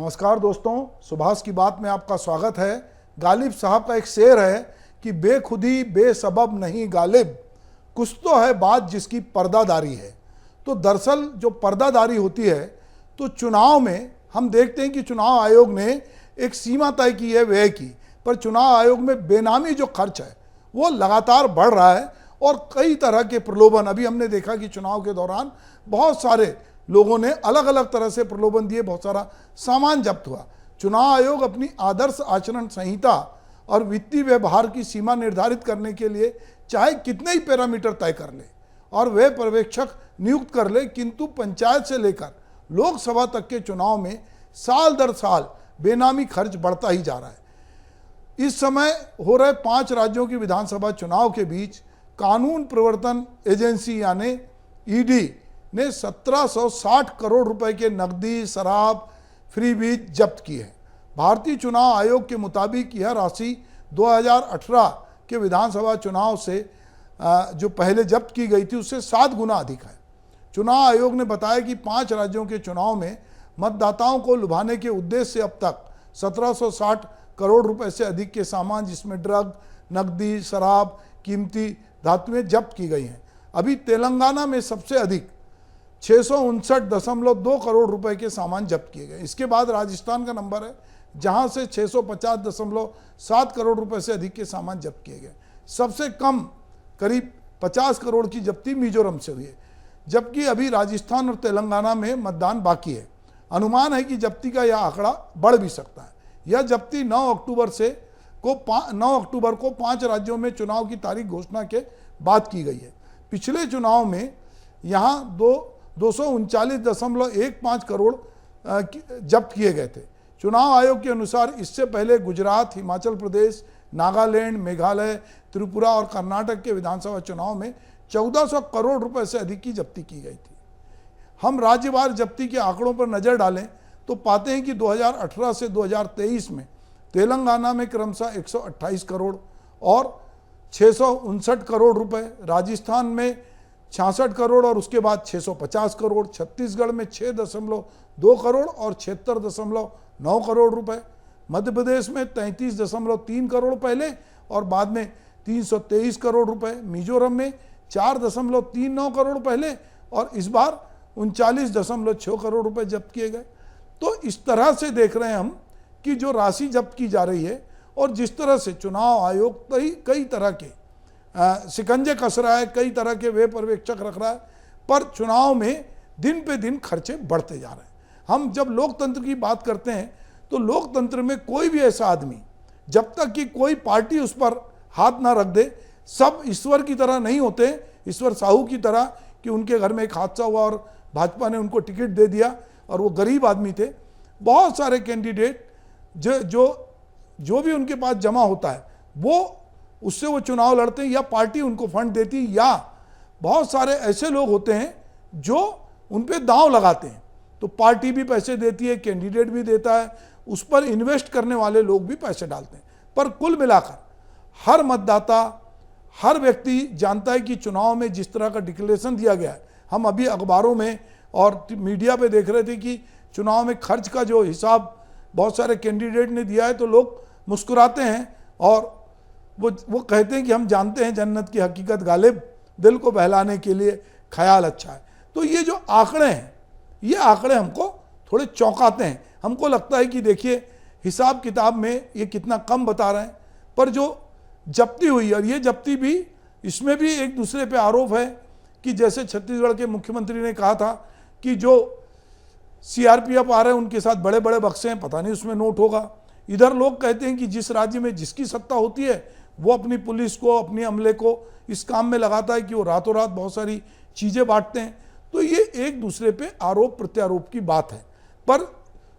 नमस्कार दोस्तों, सुभाष की बात में आपका स्वागत है। गालिब साहब का एक शेर है कि बेखुदी बेसबब नहीं गालिब, कुछ तो है बात जिसकी पर्दादारी है। तो दरअसल जो पर्दादारी होती है, तो चुनाव में हम देखते हैं कि चुनाव आयोग ने एक सीमा तय की है व्यय की, पर चुनाव आयोग में बेनामी जो खर्च है वो लगातार बढ़ रहा है और कई तरह के प्रलोभन। अभी हमने देखा कि चुनाव के दौरान बहुत सारे लोगों ने अलग अलग तरह से प्रलोभन दिए, बहुत सारा सामान जब्त हुआ। चुनाव आयोग अपनी आदर्श आचरण संहिता और वित्तीय व्यवहार की सीमा निर्धारित करने के लिए चाहे कितने ही पैरामीटर तय कर ले और वे पर्यवेक्षक नियुक्त कर ले, किंतु पंचायत से लेकर लोकसभा तक के चुनाव में साल दर साल बेनामी खर्च बढ़ता ही जा रहा है। इस समय हो रहे 5 राज्यों की विधानसभा चुनाव के बीच कानून प्रवर्तन एजेंसी यानी ईडी ने 1760 करोड़ रुपए के नकदी, शराब, फ्रीबीज जब्त किए हैं। भारतीय चुनाव आयोग के मुताबिक यह राशि 2018 के विधानसभा चुनाव से जो पहले जब्त की गई थी उससे 7 गुना अधिक है। चुनाव आयोग ने बताया कि 5 राज्यों के चुनाव में मतदाताओं को लुभाने के उद्देश्य से अब तक 1760 करोड़ रुपए से अधिक के सामान, जिसमें ड्रग, नकदी, शराब, कीमती धातुएं जब्त की गई हैं। अभी तेलंगाना में सबसे अधिक 659.2 करोड़ रुपए के सामान जब्त किए गए। इसके बाद राजस्थान का नंबर है, जहां से 650.7 करोड़ रुपए से अधिक के सामान जब्त किए गए। सबसे कम करीब 50 करोड़ की जब्ती मिजोरम से हुई है, जबकि अभी राजस्थान और तेलंगाना में मतदान बाकी है। अनुमान है कि जब्ती का यह आंकड़ा बढ़ भी सकता है। यह जब्ती 9 अक्टूबर को 5 राज्यों में चुनाव की तारीख घोषणा के बाद की गई है। पिछले चुनाव में यहाँ 239.15 करोड़ जब्त किए गए थे। चुनाव आयोग के अनुसार इससे पहले गुजरात, हिमाचल प्रदेश, नागालैंड, मेघालय, त्रिपुरा और कर्नाटक के विधानसभा चुनाव में 1400 करोड़ रुपए से अधिक की जब्ती की गई थी। हम राज्यवार जब्ती के आंकड़ों पर नजर डालें तो पाते हैं कि 2018 से 2023 में तेलंगाना में क्रमशः 128 करोड़ और 659 करोड़ रुपए, राजस्थान में 66 करोड़ और उसके बाद 650 करोड़, छत्तीसगढ़ में 6.2 करोड़ और 76.9 करोड़ रुपए, मध्य प्रदेश में 33.3 करोड़ पहले और बाद में 323 करोड़ रुपए, मिजोरम में 4.39 करोड़ पहले और इस बार 39.6 करोड़ रुपए जब्त किए गए। तो इस तरह से देख रहे हैं हम कि जो राशि जब्त की जा रही है और जिस तरह से चुनाव आयोग कई तरह के शिकंजे कस रहा है, कई तरह के वे पर्यवेक्षक रख रहा है, पर चुनाव में दिन पे दिन खर्चे बढ़ते जा रहे हैं। हम जब लोकतंत्र की बात करते हैं तो लोकतंत्र में कोई भी ऐसा आदमी, जब तक कि कोई पार्टी उस पर हाथ ना रख दे, सब ईश्वर की तरह नहीं होते, ईश्वर साहू की तरह कि उनके घर में एक हादसा हुआ और भाजपा ने उनको टिकट दे दिया और वो गरीब आदमी थे। बहुत सारे कैंडिडेट जो भी उनके पास जमा होता है उससे वो चुनाव लड़ते हैं या पार्टी उनको फंड देती, या बहुत सारे ऐसे लोग होते हैं जो उन पे दांव लगाते हैं, तो पार्टी भी पैसे देती है, कैंडिडेट भी देता है, उस पर इन्वेस्ट करने वाले लोग भी पैसे डालते हैं। पर कुल मिलाकर हर मतदाता, हर व्यक्ति जानता है कि चुनाव में जिस तरह का डिक्लेरेशन दिया गया है, हम अभी अखबारों में और मीडिया पे देख रहे थे कि चुनाव में खर्च का जो हिसाब बहुत सारे कैंडिडेट ने दिया है, तो लोग मुस्कुराते हैं और वो कहते हैं कि हम जानते हैं जन्नत की हकीकत गालिब, दिल को बहलाने के लिए ख्याल अच्छा है। तो ये जो आंकड़े हैं, ये आंकड़े हमको थोड़े चौंकाते हैं। हमको लगता है कि देखिए हिसाब किताब में ये कितना कम बता रहे हैं, पर जो जब्ती हुई, और ये जब्ती भी, इसमें भी एक दूसरे पे आरोप है कि जैसे छत्तीसगढ़ के मुख्यमंत्री ने कहा था कि जो सीआरपीएफ आ रहे हैं उनके साथ बड़े बड़े बक्से हैं, पता नहीं उसमें नोट होगा। इधर लोग कहते हैं कि जिस राज्य में जिसकी सत्ता होती है वो अपनी पुलिस को, अपने अमले को इस काम में लगाता है कि वो रातों रात बहुत सारी चीज़ें बांटते हैं। तो ये एक दूसरे पे आरोप प्रत्यारोप की बात है, पर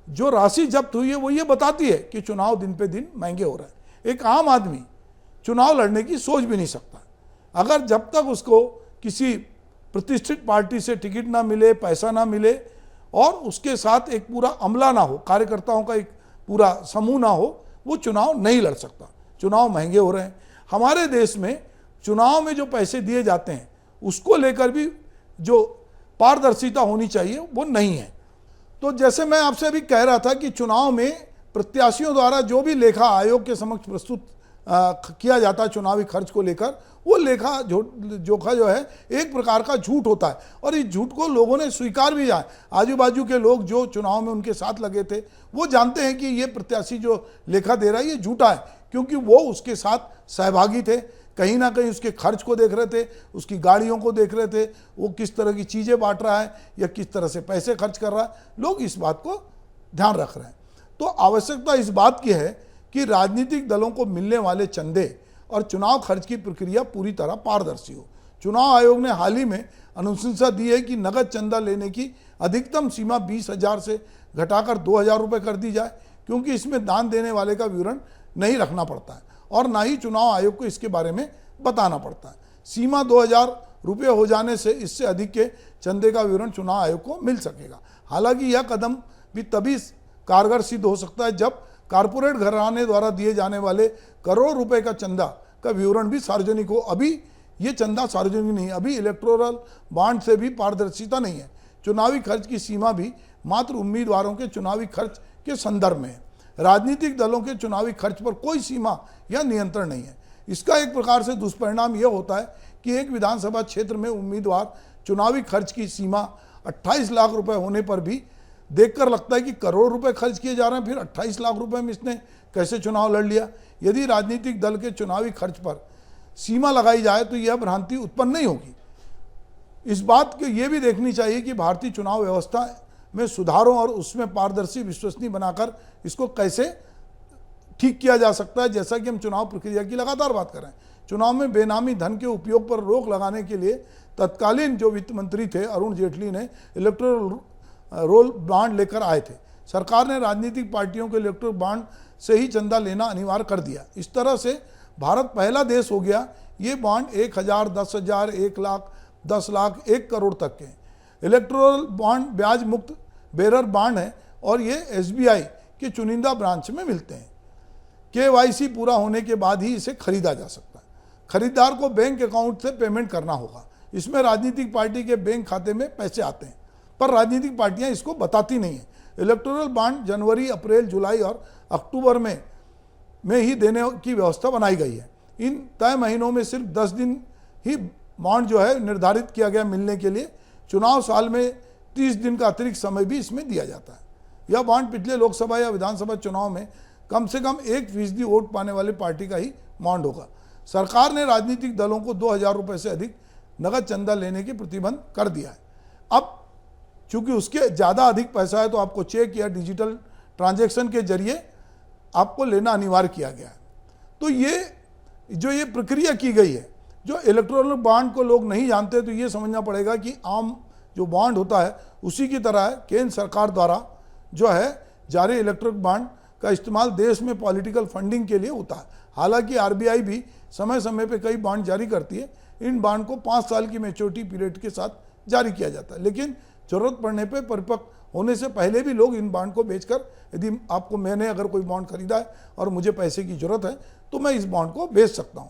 जो राशि जब्त हुई है वो ये बताती है कि चुनाव दिन पे दिन महंगे हो रहे हैं। एक आम आदमी चुनाव लड़ने की सोच भी नहीं सकता अगर जब तक उसको किसी प्रतिष्ठित पार्टी से टिकट ना मिले, पैसा ना मिले और उसके साथ एक पूरा अमला ना हो, कार्यकर्ताओं का एक पूरा समूह ना हो, वो चुनाव नहीं लड़ सकता। चुनाव महंगे हो रहे हैं। हमारे देश में चुनाव में जो पैसे दिए जाते हैं उसको लेकर भी जो पारदर्शिता होनी चाहिए वो नहीं है। तो जैसे मैं आपसे अभी कह रहा था कि चुनाव में प्रत्याशियों द्वारा जो भी लेखा आयोग के समक्ष प्रस्तुत किया जाता है चुनावी खर्च को लेकर, वो लेखा जोखा जो है एक प्रकार का झूठ होता है, और इस झूठ को लोगों ने स्वीकार भी जाए। आजू बाजू के लोग जो चुनाव में उनके साथ लगे थे वो जानते हैं कि ये प्रत्याशी जो लेखा दे रहा है ये झूठा है, क्योंकि वो उसके साथ सहभागी थे, कहीं ना कहीं उसके खर्च को देख रहे थे, उसकी गाड़ियों को देख रहे थे, वो किस तरह की चीज़ें बांट रहा है या किस तरह से पैसे खर्च कर रहा है, लोग इस बात को ध्यान रख रहे हैं। तो आवश्यकता इस बात की है कि राजनीतिक दलों को मिलने वाले चंदे और चुनाव खर्च की प्रक्रिया पूरी तरह पारदर्शी हो। चुनाव आयोग ने हाल ही में अनुशंसा दी है कि नगद चंदा लेने की अधिकतम सीमा 20,000 से घटाकर 2,000 रुपये कर दी जाए, क्योंकि इसमें दान देने वाले का विवरण नहीं रखना पड़ता है और ना ही चुनाव आयोग को इसके बारे में बताना पड़ता है। सीमा 2,000 रुपये हो जाने से इससे अधिक के चंदे का विवरण चुनाव आयोग को मिल सकेगा। हालांकि यह कदम भी तभी कारगर सिद्ध हो सकता है जब कारपोरेट घराने द्वारा दिए जाने वाले करोड़ों रुपए का चंदा का विवरण भी सार्वजनिक हो। अभी ये चंदा सार्वजनिक नहीं है, अभी इलेक्टोरल बॉन्ड से भी पारदर्शिता नहीं है। चुनावी खर्च की सीमा भी मात्र उम्मीदवारों के चुनावी खर्च के संदर्भ में है। राजनीतिक दलों के चुनावी खर्च पर कोई सीमा या नियंत्रण नहीं है। इसका एक प्रकार से दुष्परिणाम यह होता है कि एक विधानसभा क्षेत्र में उम्मीदवार चुनावी खर्च की सीमा 28 लाख रुपए होने पर भी देखकर लगता है कि करोड़ रुपए खर्च किए जा रहे हैं, फिर 28 लाख रुपए में इसने कैसे चुनाव लड़ लिया। यदि राजनीतिक दल के चुनावी खर्च पर सीमा लगाई जाए तो यह भ्रांति उत्पन्न नहीं होगी। इस बात को यह भी देखनी चाहिए कि भारतीय चुनाव व्यवस्था में सुधारों और उसमें पारदर्शी विश्वसनीय बनाकर इसको कैसे ठीक किया जा सकता है। जैसा कि हम चुनाव प्रक्रिया की लगातार बात कर रहे हैं, चुनाव में बेनामी धन के उपयोग पर रोक लगाने के लिए तत्कालीन जो वित्त मंत्री थे अरुण जेटली ने इलेक्टोरल रोल बॉन्ड लेकर आए थे। सरकार ने राजनीतिक पार्टियों के इलेक्टोरल बॉन्ड से ही चंदा लेना अनिवार्य कर दिया। इस तरह से भारत पहला देश हो गया। ये बॉन्ड 1,000, 10,000, 1 लाख, 10 लाख, 1 करोड़ तक के इलेक्टोरल बॉन्ड ब्याज मुक्त बेरर बॉन्ड है और ये SBI के चुनिंदा ब्रांच में मिलते हैं। KYC पूरा होने के बाद ही इसे खरीदा जा सकता है। खरीदार को बैंक अकाउंट से पेमेंट करना होगा। इसमें राजनीतिक पार्टी के बैंक खाते में पैसे आते हैं, पर राजनीतिक पार्टियां इसको बताती नहीं है। इलेक्टोरल बॉन्ड जनवरी, अप्रैल, जुलाई और अक्टूबर में ही देने की व्यवस्था बनाई गई है। इन तय महीनों में सिर्फ 10 दिन ही बॉन्ड जो है निर्धारित किया गया मिलने के लिए। चुनाव साल में 30 दिन का अतिरिक्त समय भी इसमें दिया जाता है। यह बॉन्ड पिछले लोकसभा या विधानसभा चुनाव में कम से कम 1% वोट पाने वाले पार्टी का ही बॉन्ड होगा। सरकार ने राजनीतिक दलों को 2,000 रुपये से अधिक नगद चंदा लेने की प्रतिबंध कर दिया है। अब चूंकि उसके ज़्यादा अधिक पैसा है तो आपको चेक या डिजिटल ट्रांजैक्शन के जरिए आपको लेना अनिवार्य किया गया है। तो ये प्रक्रिया की गई है, जो इलेक्टोरल बॉन्ड को लोग नहीं जानते, तो ये समझना पड़ेगा कि आम जो बॉन्ड होता है उसी की तरह है। केंद्र सरकार द्वारा जो है जारी इलेक्ट्रॉनिक बॉन्ड का इस्तेमाल देश में पॉलिटिकल फंडिंग के लिए होता है। हालांकि RBI भी समय समय पर कई बॉन्ड जारी करती है। इन बॉन्ड को 5 साल की मैच्योरिटी पीरियड के साथ जारी किया जाता है, लेकिन जरूरत पड़ने पर परिपक्व होने से पहले भी लोग इन बॉन्ड को बेचकर, यदि मैंने अगर कोई बॉन्ड खरीदा है और मुझे पैसे की जरूरत है तो मैं इस बॉन्ड को बेच सकता हूं।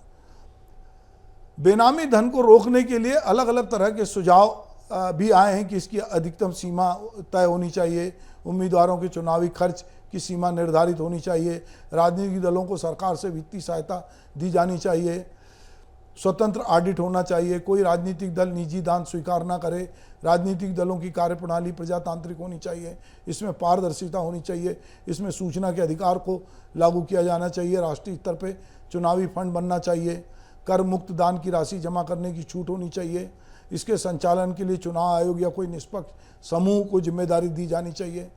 बेनामी धन को रोकने के लिए अलग अलग तरह के सुझाव भी आए हैं कि इसकी अधिकतम सीमा तय होनी चाहिए, उम्मीदवारों के चुनावी खर्च की सीमा निर्धारित होनी चाहिए, राजनीतिक दलों को सरकार से वित्तीय सहायता दी जानी चाहिए, स्वतंत्र ऑडिट होना चाहिए, कोई राजनीतिक दल निजी दान स्वीकार ना करे, राजनीतिक दलों की कार्यप्रणाली प्रजातांत्रिक होनी चाहिए, इसमें पारदर्शिता होनी चाहिए, इसमें सूचना के अधिकार को लागू किया जाना चाहिए, राष्ट्रीय स्तर पे चुनावी फंड बनना चाहिए, कर मुक्त दान की राशि जमा करने की छूट होनी चाहिए, इसके संचालन के लिए चुनाव आयोग या कोई निष्पक्ष समूह को जिम्मेदारी दी जानी चाहिए,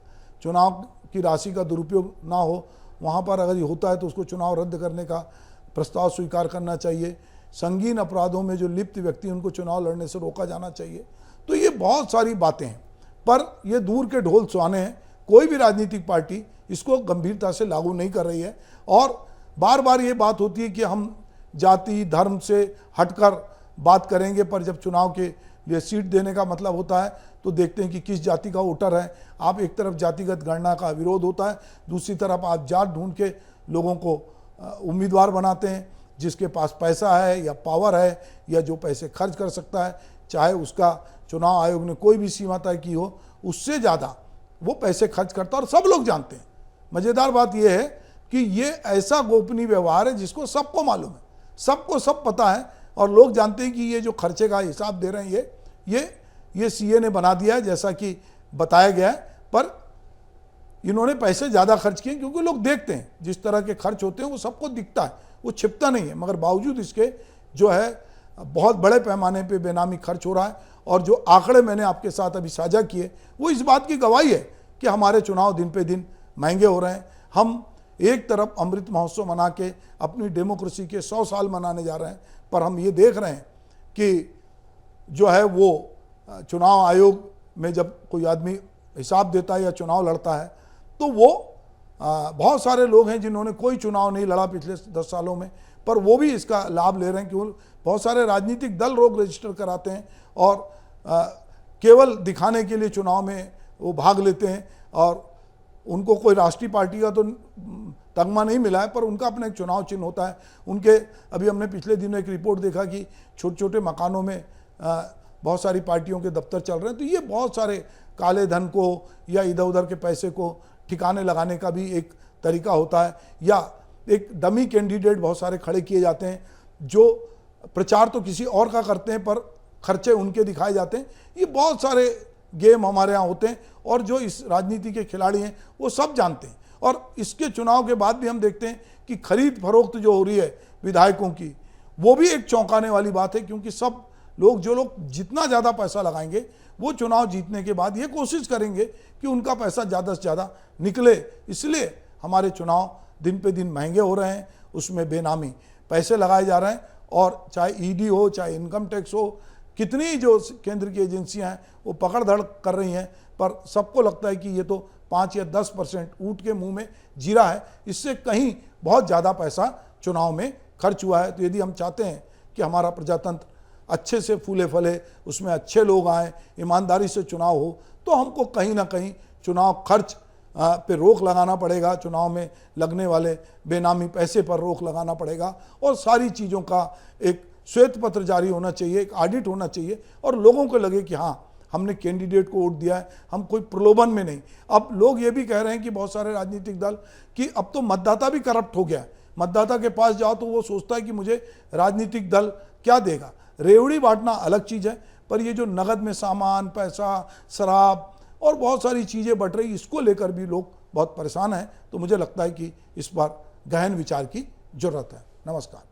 चुनाव की राशि का दुरुपयोग ना हो, वहाँ पर अगर ये होता है तो उसको चुनाव रद्द करने का प्रस्ताव स्वीकार करना चाहिए, संगीन अपराधों में जो लिप्त व्यक्ति उनको चुनाव लड़ने से रोका जाना चाहिए। तो ये बहुत सारी बातें हैं, पर ये दूर के ढोल सुहाने हैं। कोई भी राजनीतिक पार्टी इसको गंभीरता से लागू नहीं कर रही है और बार बार ये बात होती है कि हम जाति धर्म से हटकर बात करेंगे, पर जब चुनाव के लिए सीट देने का मतलब होता है तो देखते हैं कि किस जाति का वोटर है। आप एक तरफ जातिगत गणना का विरोध होता है, दूसरी तरफ आप जात ढूंढ के लोगों को उम्मीदवार बनाते हैं, जिसके पास पैसा है या पावर है या जो पैसे खर्च कर सकता है, चाहे उसका चुनाव आयोग ने कोई भी सीमा तय की हो, उससे ज़्यादा वो पैसे खर्च करता है और सब लोग जानते हैं। मज़ेदार बात यह है कि ये ऐसा गोपनीय व्यवहार है जिसको सबको मालूम है, सबको सब पता है, और लोग जानते हैं कि ये जो खर्चे का हिसाब दे रहे हैं ये सीए ने बना दिया है जैसा कि बताया गया है। पर इन्होंने पैसे ज़्यादा खर्च किए क्योंकि लोग देखते हैं जिस तरह के खर्च होते हैं वो सबको दिखता है, वो छिपता नहीं है। मगर बावजूद इसके जो है बहुत बड़े पैमाने पे बेनामी खर्च हो रहा है। और जो आंकड़े मैंने आपके साथ अभी साझा किए वो इस बात की गवाही है कि हमारे चुनाव दिन पे दिन महंगे हो रहे हैं। हम एक तरफ अमृत महोत्सव मना के अपनी डेमोक्रेसी के 100 साल मनाने जा रहे हैं, पर हम ये देख रहे हैं कि जो है वो चुनाव आयोग में जब कोई आदमी हिसाब देता है या चुनाव लड़ता है तो वो बहुत सारे लोग हैं जिन्होंने कोई चुनाव नहीं लड़ा पिछले 10 सालों में, पर वो भी इसका लाभ ले रहे हैं। क्यों? बहुत सारे राजनीतिक दल लोग रजिस्टर कराते हैं और केवल दिखाने के लिए चुनाव में वो भाग लेते हैं, और उनको कोई राष्ट्रीय पार्टी का तो तगमा नहीं मिला है, पर उनका अपना एक चुनाव चिन्ह होता है उनके। अभी हमने पिछले दिनों एक रिपोर्ट देखा कि छोटे छोटे मकानों में बहुत सारी पार्टियों के दफ्तर चल रहे हैं। तो ये बहुत सारे काले धन को या इधर उधर के पैसे को ठिकाने लगाने का भी एक तरीका होता है, या एक डमी कैंडिडेट बहुत सारे खड़े किए जाते हैं जो प्रचार तो किसी और का करते हैं पर खर्चे उनके दिखाए जाते हैं। ये बहुत सारे गेम हमारे यहाँ होते हैं और जो इस राजनीति के खिलाड़ी हैं वो सब जानते हैं। और इसके चुनाव के बाद भी हम देखते हैं कि खरीद फरोख्त जो हो रही है विधायकों की, वो भी एक चौंकाने वाली बात है, क्योंकि सब लोग जो लोग जितना ज़्यादा पैसा लगाएंगे वो चुनाव जीतने के बाद ये कोशिश करेंगे कि उनका पैसा ज़्यादा से ज़्यादा निकले। इसलिए हमारे चुनाव दिन पे दिन महंगे हो रहे हैं, उसमें बेनामी पैसे लगाए जा रहे हैं। और चाहे ईडी हो, चाहे इनकम टैक्स हो, कितनी जो केंद्र की एजेंसियां हैं वो पकड़ धड़ कर रही हैं, पर सबको लगता है कि ये तो 5 या 10% ऊँट के मुंह में जीरा है, इससे कहीं बहुत ज़्यादा पैसा चुनाव में खर्च हुआ है। तो यदि हम चाहते हैं कि हमारा प्रजातंत्र अच्छे से फूले फले, उसमें अच्छे लोग आएँ, ईमानदारी से चुनाव हो, तो हमको कहीं ना कहीं चुनाव खर्च पे रोक लगाना पड़ेगा, चुनाव में लगने वाले बेनामी पैसे पर रोक लगाना पड़ेगा, और सारी चीज़ों का एक श्वेत पत्र जारी होना चाहिए, एक ऑडिट होना चाहिए, और लोगों को लगे कि हाँ हमने कैंडिडेट को वोट दिया है, हम कोई प्रलोभन में नहीं। अब लोग ये भी कह रहे हैं कि बहुत सारे राजनीतिक दल कि अब तो मतदाता भी करप्ट हो गया है। मतदाता के पास जाओ तो वो सोचता है कि मुझे राजनीतिक दल क्या देगा। रेवड़ी बांटना अलग चीज़ है, पर ये जो नगद में सामान, पैसा, शराब और बहुत सारी चीज़ें बट रही, इसको लेकर भी लोग बहुत परेशान हैं। तो मुझे लगता है कि इस बार गहन विचार की जरूरत है। नमस्कार।